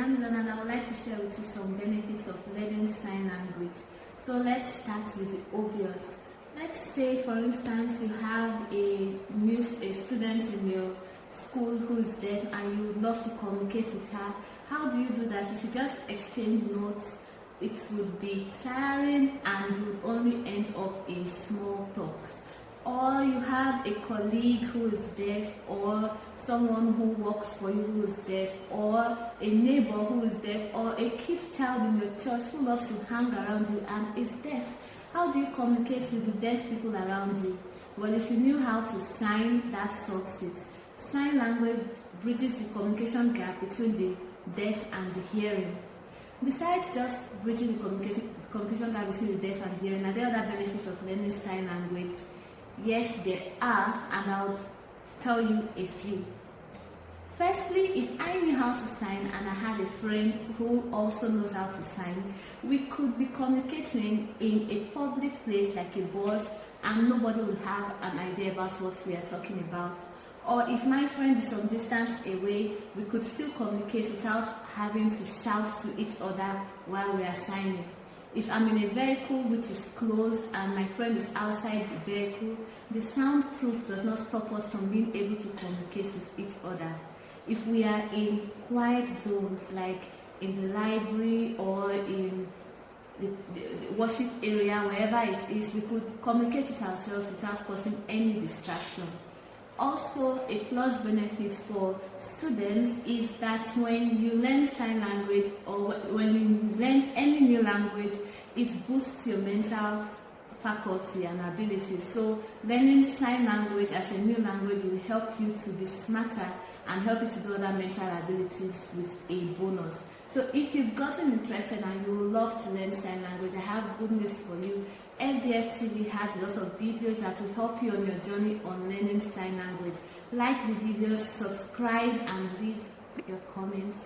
Untitled, and I would like to share with you some benefits of learning sign language. So let's start with the obvious. Let's say, for instance, you have a student in your school who is deaf and you would love to communicate with her. How do you do that? If you just exchange notes, it would be tiring and you would only end up in small talks. Or you have a colleague who is deaf, or someone who works for you who is deaf, or a neighbor who is deaf, or a kid's child in your church who loves to hang around you and is deaf. How do you communicate with the deaf people around you? Well, if you knew how to sign, that sorts it. Sign language bridges the communication gap between the deaf and the hearing. Besides just bridging the communication gap between the deaf and the hearing, are there other benefits of learning sign language? Yes, there are, and I'll tell you a few. Firstly, if I knew how to sign and I had a friend who also knows how to sign, we could be communicating in a public place like a bus and nobody would have an idea about what we are talking about. Or if my friend is some distance away, we could still communicate without having to shout to each other while we are signing. If I'm in a vehicle which is closed and my friend is outside the vehicle, the soundproof does not stop us from being able to communicate with each other. If we are in quiet zones like in the library or in the worship area, wherever it is, we could communicate with ourselves without causing any distraction. Also, a plus benefit for students is that when you learn sign language or when you learn any new language, it boosts your mental faculty and ability. So learning sign language as a new language will help you to be smarter and help you to do other mental abilities with a bonus. So if you've gotten interested and you would love to learn sign language, I have good news for you. FDF TV has a lot of videos that will help you on your journey on learning sign language. Like the videos, subscribe and leave your comments.